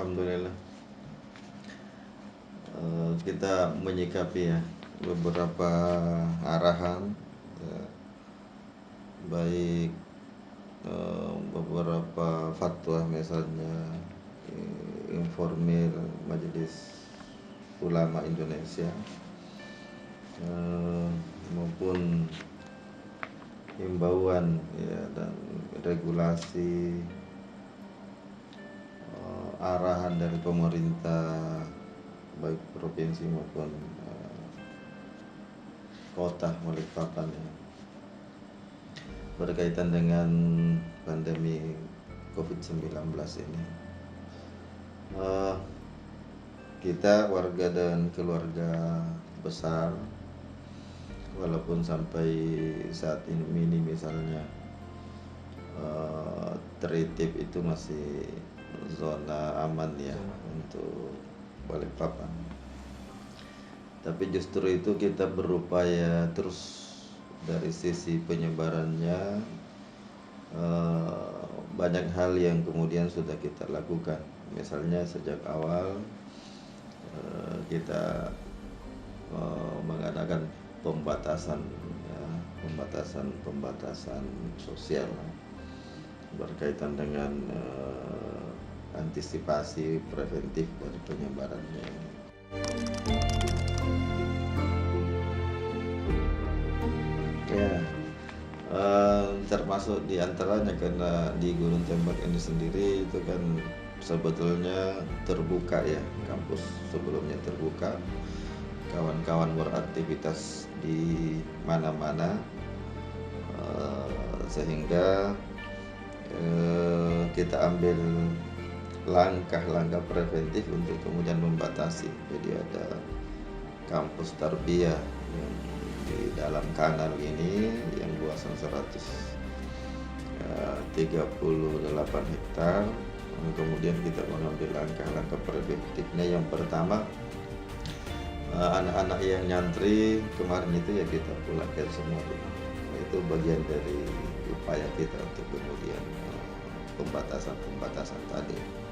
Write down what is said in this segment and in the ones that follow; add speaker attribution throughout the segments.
Speaker 1: alhamdulillah. Kita menyikapi ya beberapa arahan, ya, baik beberapa fatwa misalnya informal Majelis Ulama Indonesia, maupun himbauan ya dan regulasi, arahan dari pemerintah baik provinsi maupun kota Balikpapan ya, berkaitan dengan pandemi COVID-19 ini. Kita warga dan keluarga besar, walaupun sampai saat ini misalnya tertib itu masih zona aman ya untuk Balikpapan. Tapi justru itu kita berupaya terus dari sisi penyebarannya, banyak hal yang kemudian sudah kita lakukan. Misalnya sejak awal kita mengadakan pembatasan ya, pembatasan sosial berkaitan dengan antisipasi preventif dari penyebarannya ini. Ya, termasuk diantaranya karena di Gunung Tembak ini sendiri itu kan sebetulnya terbuka ya, kampus sebelumnya terbuka, kawan-kawan beraktivitas di mana-mana, sehingga kita ambil langkah-langkah preventif untuk kemudian membatasi. Jadi ada kampus tarbiyah yang di dalam kanal ini yang luasan 138 hektar. Kemudian kita mengambil langkah-langkah preventifnya. Yang pertama, anak-anak yang nyantri kemarin itu ya kita pulangkan semua. Itu bagian dari upaya kita untuk kemudian pembatasan tadi.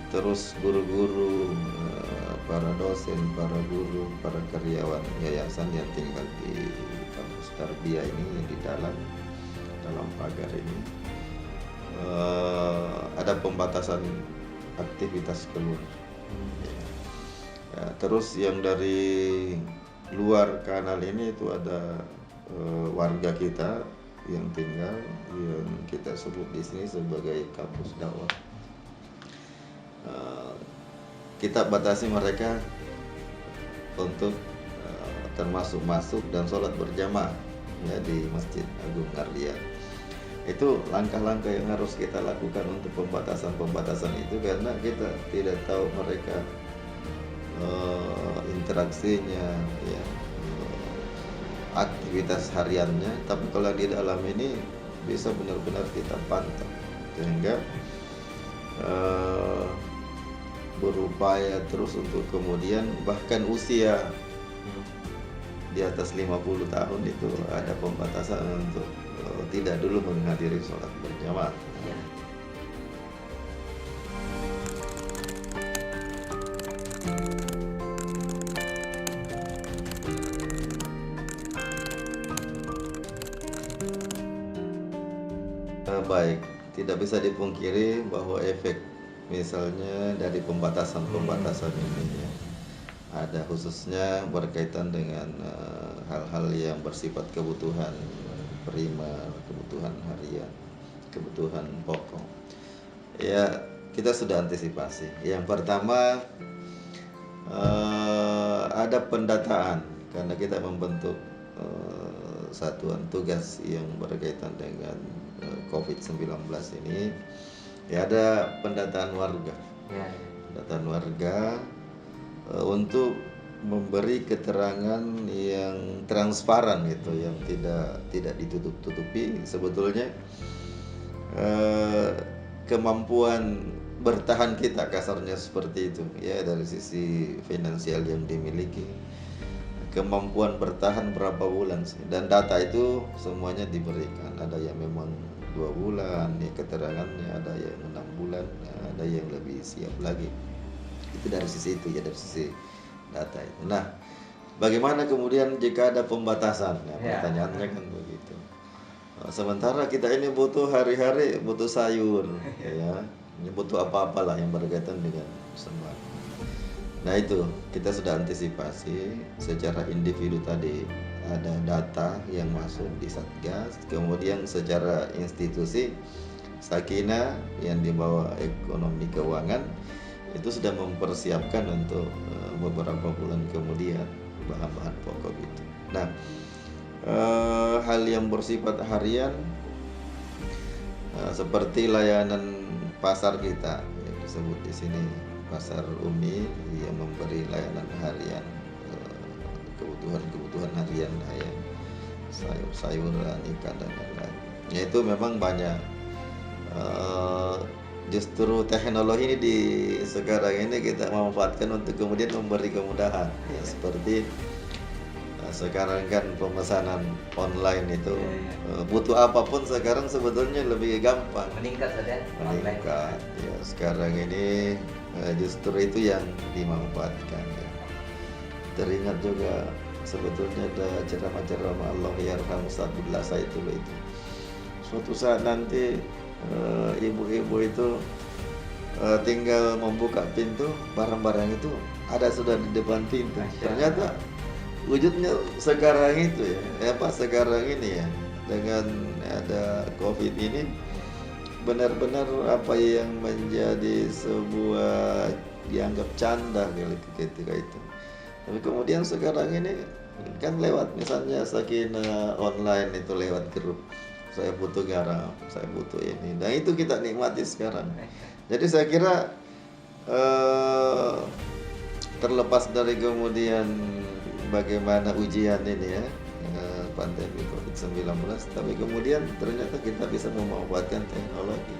Speaker 1: Terus guru-guru, para dosen, para guru, para karyawan yayasan yang tinggal di kampus tarbiyah ini di dalam pagar ini, ada pembatasan aktivitas keluar. Ya, terus yang dari luar kanal ini itu ada warga kita yang tinggal, yang kita sebut di sini sebagai kampus dakwah. Kita batasi mereka untuk termasuk masuk dan sholat berjamaah ya di Masjid Agung Ardian. Itu langkah-langkah yang harus kita lakukan untuk pembatasan itu, karena kita tidak tahu mereka interaksinya ya, aktivitas hariannya. Tapi kalau di dalam ini bisa benar-benar kita pantau, sehingga berupaya terus untuk kemudian bahkan usia di atas 50 tahun itu ada pembatasan untuk tidak dulu menghadiri sholat berjamaah. Baik, tidak bisa dipungkiri bahwa efek misalnya dari pembatasan ini ya, ada khususnya berkaitan dengan hal-hal yang bersifat kebutuhan primer, kebutuhan harian, kebutuhan pokok. Ya, kita sudah antisipasi. Yang pertama, ada pendataan karena kita membentuk satuan tugas yang berkaitan dengan COVID-19 ini. Ya, ada pendataan warga, untuk memberi keterangan yang transparan gitu, yang tidak ditutup-tutupi. Sebetulnya kemampuan bertahan kita kasarnya seperti itu ya, dari sisi finansial yang dimiliki, kemampuan bertahan berapa bulan sih, dan data itu semuanya diberikan. Ada yang memang 2 bulan ya keterangannya, ada yang 6 bulan, ada yang lebih siap lagi. Itu dari sisi itu ya, dari sisi data itu. Nah, bagaimana kemudian jika ada pembatasan? Nah, pertanyaannya kan begitu. Sementara kita ini butuh hari-hari butuh sayur, ya, butuh apa-apalah yang berkaitan dengan sembako. Nah itu kita sudah antisipasi secara individu tadi, ada data yang masuk di Satgas, kemudian secara institusi Sakinah yang dibawa ekonomi keuangan itu sudah mempersiapkan untuk beberapa bulan kemudian bahan-bahan pokok itu. Nah, hal yang bersifat harian seperti layanan pasar kita yang disebut di sini Pasar Umi yang memberi layanan harian, kebutuhan harian ya, sayur-sayuran, ikan dan lain-lain. Ya itu memang banyak. Justru teknologi ini di sekarang ini kita manfaatkan untuk kemudian memberi kemudahan. Ya, seperti sekarang kan pemesanan online itu butuh apapun sekarang sebetulnya lebih gampang.
Speaker 2: Meningkat saja.
Speaker 1: Meningkat. Ya, sekarang ini justru itu yang dimanfaatkan. Ya. Teringat juga sebetulnya ada ceramah-ceramah Allah yarham Ustaz Abdullah Saidul itu. Suatu saat nanti ibu-ibu itu tinggal membuka pintu, barang-barang itu ada sudah di depan pintu. Ternyata wujudnya sekarang itu ya, sekarang ini ya, dengan ada COVID ini benar-benar apa yang menjadi sebuah dianggap canda ketika itu. Tapi kemudian sekarang ini kan lewat misalnya Sakinah online itu lewat grup. Saya butuh garam, saya butuh ini. Dan itu kita nikmati sekarang. Jadi saya kira terlepas dari kemudian bagaimana ujian ini ya, pandemi COVID-19, tapi kemudian ternyata kita bisa memanfaatkan teknologi.